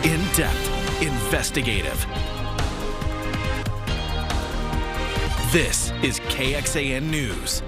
In-depth, investigative. This is KXAN News.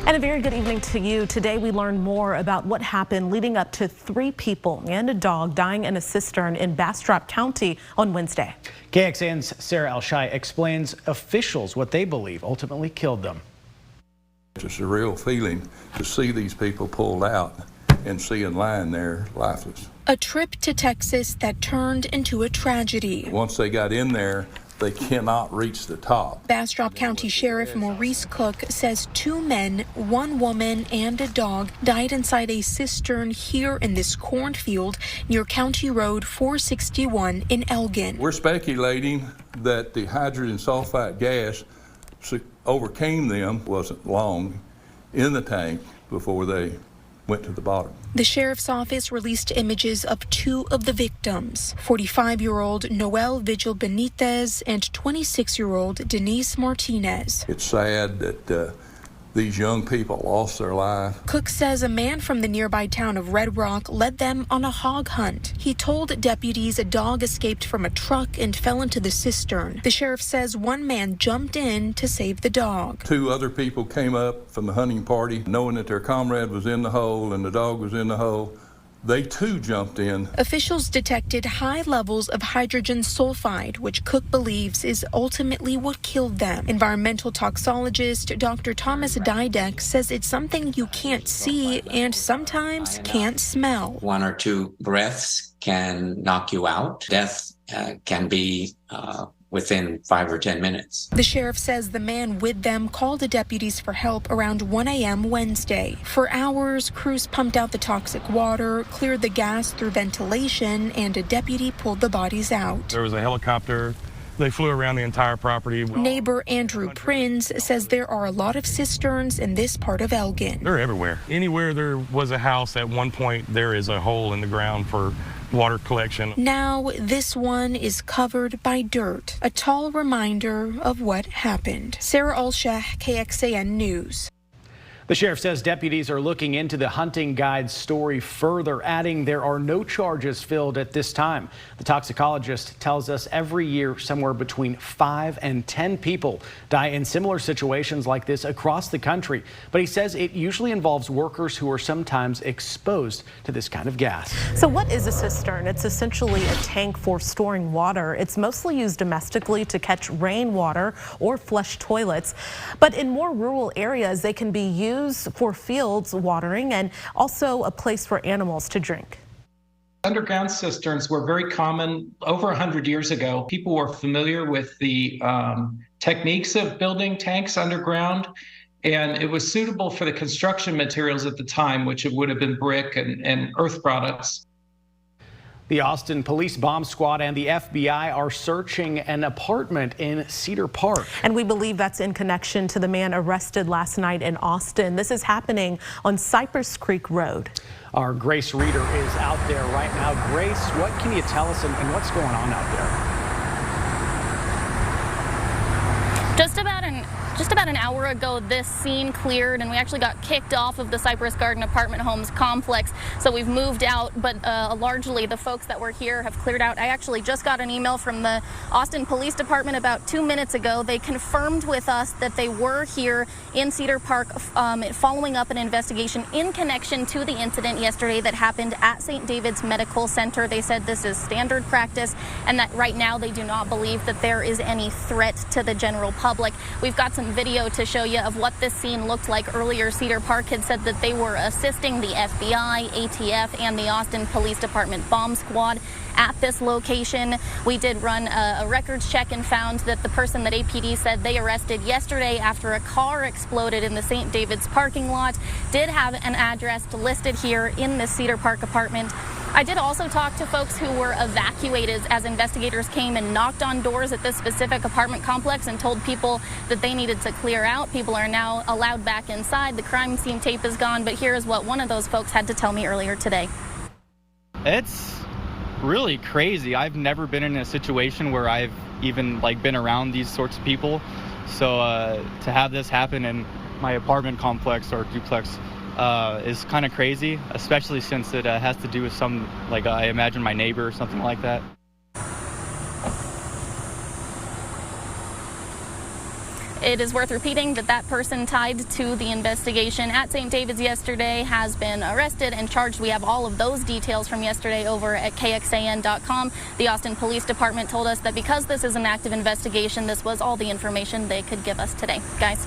And a very good evening to you. Today we learn more about what happened leading up to 3 people and a dog dying in a cistern in Bastrop County on Wednesday. KXAN's Sarah Elshai explains officials what they believe ultimately killed them. It's a surreal feeling to see these people pulled out and seeing lying there lifeless. A trip to Texas that turned into a tragedy. Once they got in there, they cannot reach the top. Bastrop County Sheriff Maurice Cook says 2 men, 1 woman, and a dog died inside a cistern here in this cornfield near County Road 461 in Elgin. We're speculating that the hydrogen sulfide gas overcame them. Wasn't long in the tank before they went to the bottom. The sheriff's office released images of 2 of the victims, 45-year-old Noel Vigil Benitez and 26-year-old Denise Martinez. It's sad that these young people lost their life. Cook says a man from the nearby town of Red Rock led them on a hog hunt. He told deputies a dog escaped from a truck and fell into the cistern. The sheriff says 1 man jumped in to save the dog. 2 other people came up from the hunting party knowing that their comrade was in the hole and the dog was in the hole. They too jumped in. Officials detected high levels of hydrogen sulfide, which Cook believes is ultimately what killed them. Environmental toxologist Dr. Thomas Didek says it's something you can't see and sometimes can't smell. 1 or 2 breaths can knock you out. Death can be within 5 or 10 minutes. The sheriff says the man with them called the deputies for help around 1 a.m. Wednesday. For hours, crews pumped out the toxic water, cleared the gas through ventilation, and a deputy pulled the bodies out. There was a helicopter. They flew around the entire property. Neighbor Andrew Prinz says there are a lot of cisterns in this part of Elgin. They're everywhere. Anywhere there was a house at one point, there is a hole in the ground for water collection. Now this one is covered by dirt, a tall reminder of what happened. Sarah Elshai, KXAN News. The sheriff says deputies are looking into the hunting guide's story further, adding there are no charges filed at this time. The toxicologist tells us every year somewhere between 5 and 10 people die in similar situations like this across the country. But he says it usually involves workers who are sometimes exposed to this kind of gas. So what is a cistern? It's essentially a tank for storing water. It's mostly used domestically to catch rainwater or flush toilets. But in more rural areas, they can be used for fields watering and also a place for animals to drink. Underground cisterns were very common over 100 years ago. People were familiar with the techniques of building tanks underground, and it was suitable for the construction materials at the time, which it would have been brick and earth products. The Austin Police Bomb Squad and the FBI are searching an apartment in Cedar Park. And we believe that's in connection to the man arrested last night in Austin. This is happening on Cypress Creek Road. Our Grace Reader is out there right now. Grace, what can you tell us and what's going on out there? Just about an hour ago, this scene cleared, and we actually got kicked off of the Cypress Garden Apartment Homes complex. So we've moved out, but largely the folks that were here have cleared out. I actually just got an email from the Austin Police Department about 2 minutes ago. They confirmed with us that they were here in Cedar Park following up an investigation in connection to the incident yesterday that happened at St. David's Medical Center. They said this is standard practice and that right now they do not believe that there is any threat to the general public. We've got some video to show you of what this scene looked like earlier. Cedar Park had said that they were assisting the FBI, ATF, and the Austin Police Department bomb squad at this location. We did run a records check and found that the person that APD said they arrested yesterday after a car exploded in the St. David's parking lot did have an address listed here in this Cedar Park apartment. I did also talk to folks who were evacuated as investigators came and knocked on doors at this specific apartment complex and told people that they needed to clear out. People are now allowed back inside. The crime scene tape is gone, but here is what one of those folks had to tell me earlier today. It's really crazy. I've never been in a situation where I've even been around these sorts of people. So to have this happen in my apartment complex or duplex is kind of crazy, especially since it has to do with some, like I imagine my neighbor or something like that. It is worth repeating that that person tied to the investigation at St. David's yesterday has been arrested and charged. We have all of those details from yesterday over at KXAN.com. The Austin Police Department told us that because this is an active investigation, this was all the information they could give us today. Guys.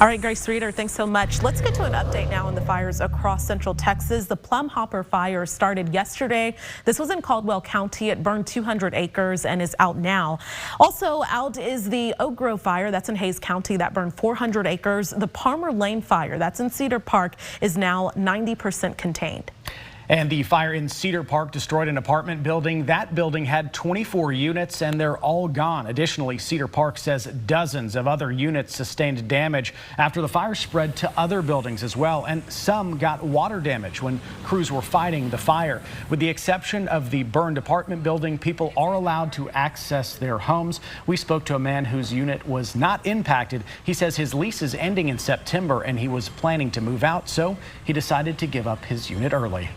All right, Grace Reeder, thanks so much. Let's get to an update now on the fires across Central Texas. The Plum Hopper fire started yesterday. This was in Caldwell County. It burned 200 acres and is out now. Also out is the Oak Grove fire. That's in Hays County. That burned 400 acres. The Palmer Lane fire, that's in Cedar Park, is now 90% contained. And the fire in Cedar Park destroyed an apartment building. That building had 24 units and they're all gone. Additionally, Cedar Park says dozens of other units sustained damage after the fire spread to other buildings as well. And some got water damage when crews were fighting the fire. With the exception of the burned apartment building, people are allowed to access their homes. We spoke to a man whose unit was not impacted. He says his lease is ending in September and he was planning to move out, so he decided to give up his unit early.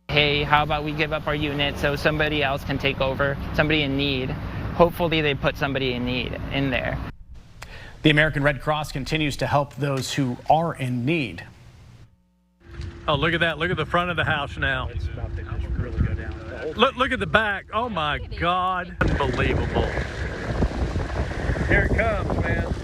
Hey, how about we give up our unit so somebody else can take over, somebody in need. Hopefully they put somebody in need in there. The American Red Cross continues to help those who are in need. Oh, look at that. Look at the front of the house now. It's about to just really go down. Look at the back. Oh, my God. Unbelievable. Here it comes, man.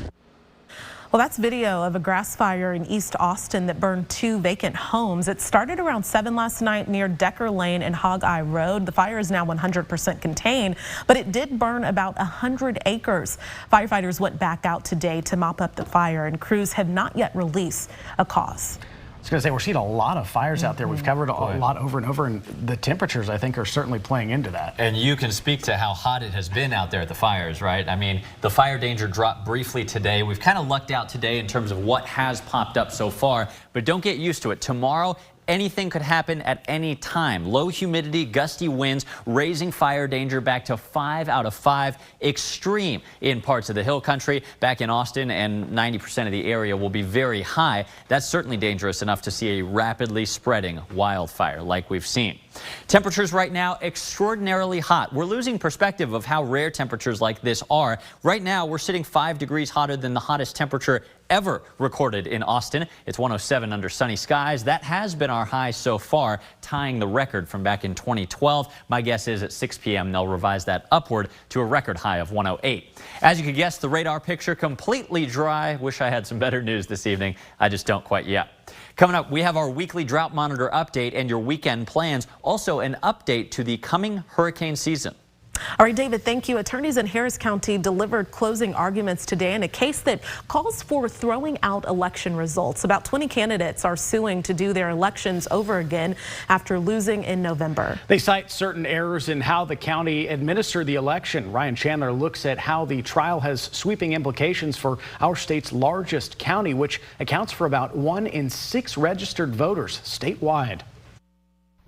Well, that's video of a grass fire in East Austin that burned 2 vacant homes. It started around 7 last night near Decker Lane and Hog Eye Road. The fire is now 100% contained, but it did burn about 100 acres. Firefighters went back out today to mop up the fire, and crews have not yet released a cause. I was going to say, we're seeing a lot of fires out there. We've covered a lot over and over, and the temperatures, I think, are certainly playing into that. And you can speak to how hot it has been out there at the fires, right? I mean, the fire danger dropped briefly today. We've kind of lucked out today in terms of what has popped up so far, but don't get used to it. Tomorrow, anything could happen at any time. Low humidity, gusty winds, raising fire danger back to 5 out of 5. Extreme in parts of the hill country. Back in Austin, and 90% of the area will be very high. That's certainly dangerous enough to see a rapidly spreading wildfire like we've seen. Temperatures right now extraordinarily hot. We're losing perspective of how rare temperatures like this are. Right now, we're sitting 5 degrees hotter than the hottest temperature ever recorded in Austin. It's 107 under sunny skies. That has been our high so far, tying the record from back in 2012. My guess is at 6 p.m. they'll revise that upward to a record high of 108. As you could guess, the radar picture completely dry. Wish I had some better news this evening. I just don't quite yet. Coming up, we have our weekly drought monitor update and your weekend plans. Also an update to the coming hurricane season. All right, David, thank you. Attorneys in Harris County delivered closing arguments today in a case that calls for throwing out election results. About 20 candidates are suing to do their elections over again after losing in November. They cite certain errors in how the county administered the election. Ryan Chandler looks at how the trial has sweeping implications for our state's largest county, which accounts for about 1 in 6 registered voters statewide.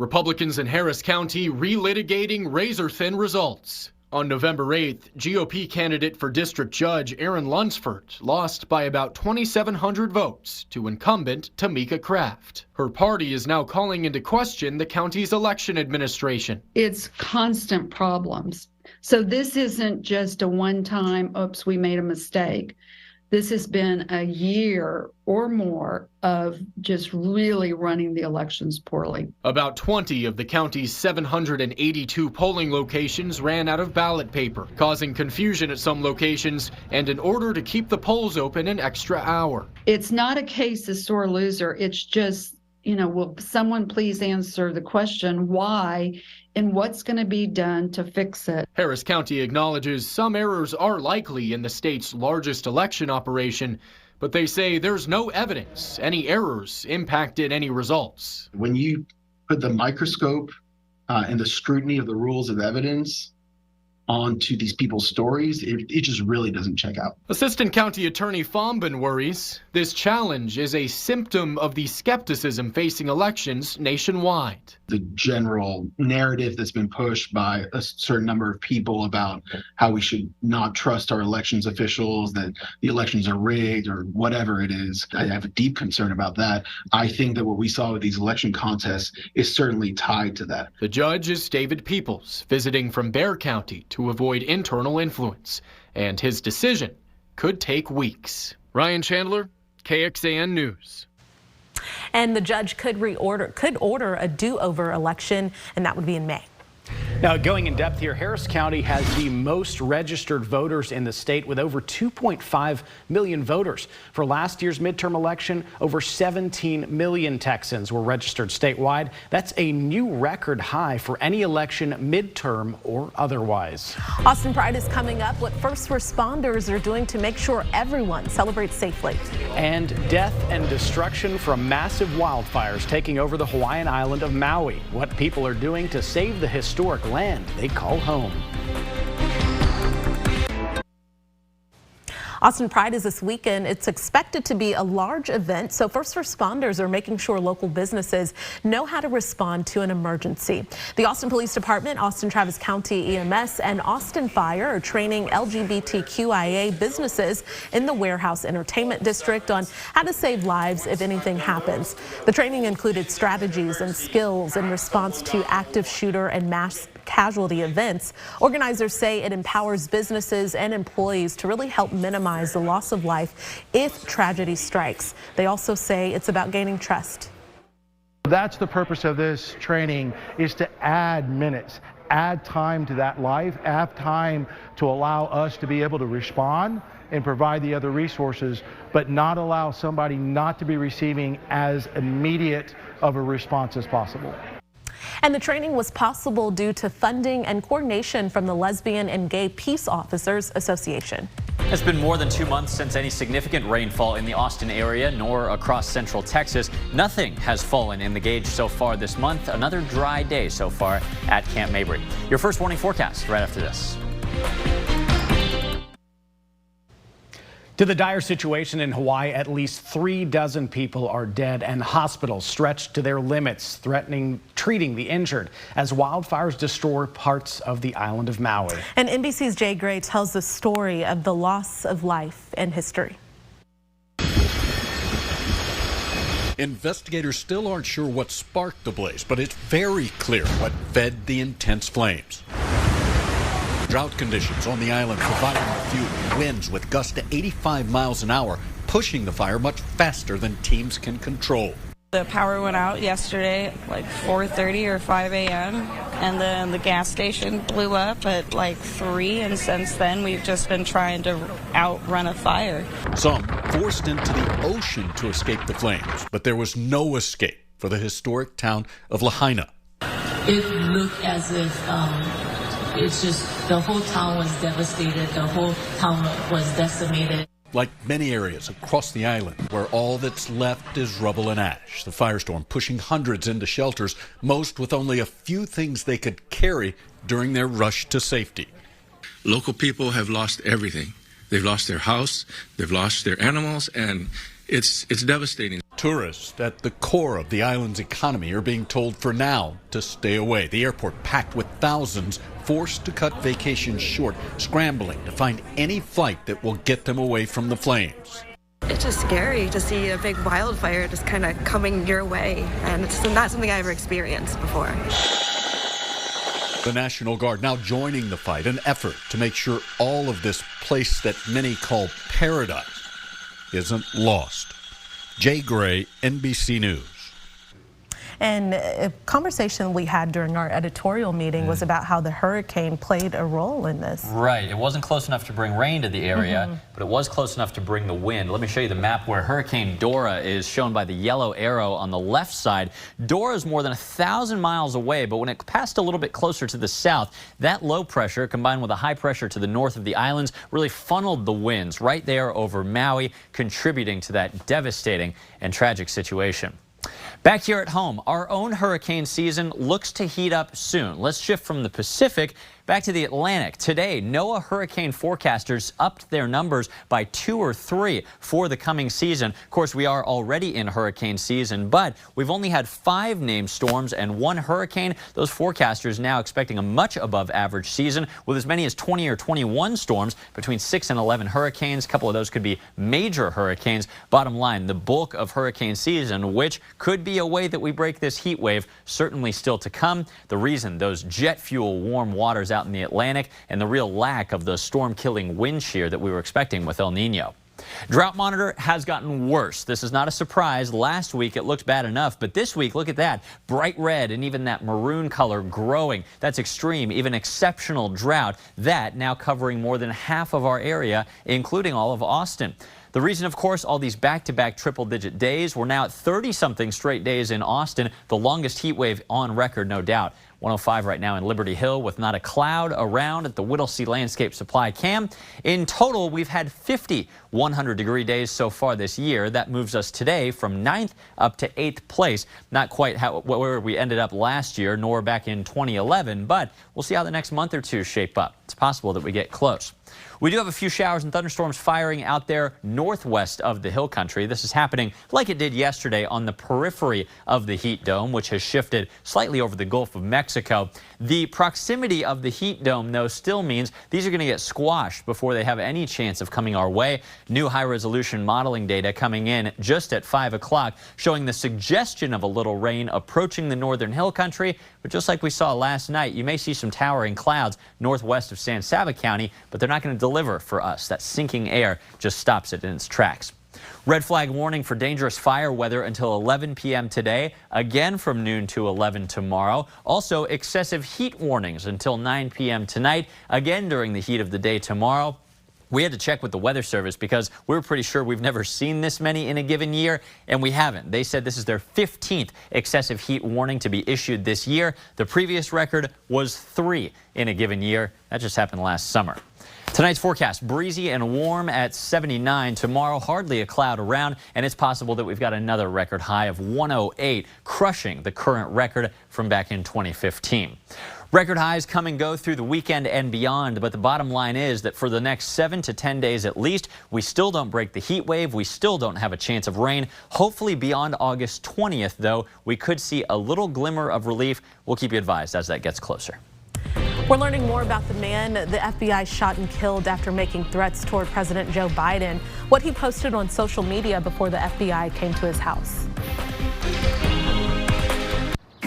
Republicans in Harris County relitigating razor-thin results. On November 8th, GOP candidate for district judge Aaron Lunsford lost by about 2,700 votes to incumbent Tamika Kraft. Her party is now calling into question the county's election administration. It's constant problems. So this isn't just a one-time, oops, we made a mistake. This has been a year or more of just really running the elections poorly. About 20 of the county's 782 polling locations ran out of ballot paper, causing confusion at some locations and an order to keep the polls open an extra hour. It's not a case of sore loser. It's just, will someone please answer the question why and what's going to be done to fix it? Harris County acknowledges some errors are likely in the state's largest election operation, but they say there's no evidence any errors impacted any results. When you put the microscope and the scrutiny of the rules of evidence, onto these people's stories, it just really doesn't check out. Assistant County Attorney Fombin worries this challenge is a symptom of the skepticism facing elections nationwide. The general narrative that's been pushed by a certain number of people about how we should not trust our elections officials, that the elections are rigged or whatever it is. I have a deep concern about that. I think that what we saw with these election contests is certainly tied to that. The judge is David Peoples, visiting from Bexar County to avoid internal influence, and his decision could take weeks. Ryan Chandler, KXAN News. And the judge could order a do-over election, and that would be in May. Now, going in depth here, Harris County has the most registered voters in the state with over 2.5 million voters. For last year's midterm election, over 17 million Texans were registered statewide. That's a new record high for any election, midterm or otherwise. Austin Pride is coming up. What first responders are doing to make sure everyone celebrates safely. And death and destruction from massive wildfires taking over the Hawaiian island of Maui. What people are doing to save the historic land they call home. Austin Pride is this weekend. It's expected to be a large event, so first responders are making sure local businesses know how to respond to an emergency. The Austin Police Department, Austin Travis County EMS, and Austin Fire are training LGBTQIA businesses in the Warehouse Entertainment District on how to save lives if anything happens. The training included strategies and skills in response to active shooter and mass casualty events. Organizers say it empowers businesses and employees to really help minimize the loss of life if tragedy strikes. They also say it's about gaining trust. That's the purpose of this training, is to add minutes, add time to that life, add time to allow us to be able to respond and provide the other resources, but not allow somebody not to be receiving as immediate of a response as possible. And the training was possible due to funding and coordination from the Lesbian and Gay Peace Officers Association. It's been more than 2 months since any significant rainfall in the Austin area nor across central Texas. Nothing has fallen in the gauge so far this month. Another dry day so far at Camp Mabry. Your first warning forecast right after this. To the dire situation in Hawaii, at least 3 dozen people are dead and hospitals stretched to their limits, treating the injured as wildfires destroy parts of the island of Maui. And NBC's Jay Gray tells the story of the loss of life and history. Investigators still aren't sure what sparked the blaze, but it's very clear what fed the intense flames. Drought conditions on the island providing fuel, winds with gusts to 85 miles an hour, pushing the fire much faster than teams can control. The power went out yesterday at like 4:30 or 5 a.m. and then the gas station blew up at like 3, and since then we've just been trying to outrun a fire. Some forced into the ocean to escape the flames, but there was no escape for the historic town of Lahaina. It looked as if it's just the whole town was devastated, the whole town was decimated. Like many areas across the island, where all that's left is rubble and ash, the firestorm pushing hundreds into shelters, most with only a few things they could carry during their rush to safety. Local people have lost everything. They've lost their house, they've lost their animals, and it's devastating. Tourists at the core of the island's economy are being told for now to stay away. The airport packed with thousands forced to cut vacations short, scrambling to find any flight that will get them away from the flames. It's just scary to see a big wildfire just kind of coming your way, and it's not something I ever experienced before. The National Guard now joining the fight, an effort to make sure all of this place that many call paradise isn't lost. Jay Gray, NBC News. And a conversation we had during our editorial meeting was about how the hurricane played a role in this. Right. It wasn't close enough to bring rain to the area, but it was close enough to bring the wind. Let me show you the map where Hurricane Dora is shown by the yellow arrow on the left side. Dora is more than 1,000 miles away, but when it passed a little bit closer to the south, that low pressure combined with a high pressure to the north of the islands really funneled the winds right there over Maui, contributing to that devastating and tragic situation. Back here at home, our own hurricane season looks to heat up soon. Let's shift from the Pacific back to the Atlantic. Today, NOAA hurricane forecasters upped their numbers by 2 or 3 for the coming season. Of course, we are already in hurricane season, but we've only had 5 named storms and 1 hurricane. Those forecasters now expecting a much above average season with as many as 20 or 21 storms, between 6 and 11 hurricanes. A couple of those could be major hurricanes. Bottom line, the bulk of hurricane season, which could be a way that we break this heat wave, certainly still to come. The reason, those jet fuel warm waters out in the Atlantic and the real lack of the storm-killing wind shear that we were expecting with El Nino. Drought monitor has gotten worse. This is not a surprise. Last week it looked bad enough, but this week, look at that. Bright red and even that maroon color growing. That's extreme, even exceptional drought. That now covering more than half of our area, including all of Austin. The reason, of course, all these back-to-back triple-digit days. We're now at 30-something straight days in Austin, the longest heat wave on record, no doubt. 105 right now in Liberty Hill with not a cloud around at the Whittlesey Landscape Supply Cam. In total, we've had 50 100-degree days so far this year. That moves us today from 9th up to 8th place. Not quite where we ended up last year, nor back in 2011, but we'll see how the next month or two shape up. It's possible that we get close. We do have a few showers and thunderstorms firing out there northwest of the hill country. This is happening like it did yesterday on the periphery of the heat dome, which has shifted slightly over the Gulf of Mexico. The proximity of the heat dome, though, still means these are going to get squashed before they have any chance of coming our way. New high-resolution modeling data coming in just at 5 o'clock showing the suggestion of a little rain approaching the northern hill country. But just like we saw last night, you may see some towering clouds northwest of San Saba County, but they're not going to deliver for us. That sinking air just stops it in its tracks. Red flag warning for dangerous fire weather until 11 p.m. today, again from noon to 11 tomorrow. Also, excessive heat warnings until 9 p.m. tonight, again during the heat of the day tomorrow. We had to check with the Weather Service because we were pretty sure we've never seen this many in a given year, and we haven't. They said this is their 15th excessive heat warning to be issued this year. The previous record was 3 in a given year. That just happened last summer. Tonight's forecast, breezy and warm at 79. Tomorrow, hardly a cloud around, and it's possible that we've got another record high of 108, crushing the current record from back in 2015. Record highs come and go through the weekend and beyond, but the bottom line is that for the next 7 to 10 days at least, we still don't break the heat wave. We still don't have a chance of rain. Hopefully beyond August 20th, though, we could see a little glimmer of relief. We'll keep you advised as that gets closer. We're learning more about the man the FBI shot and killed after making threats toward President Joe Biden, what he posted on social media before the FBI came to his house.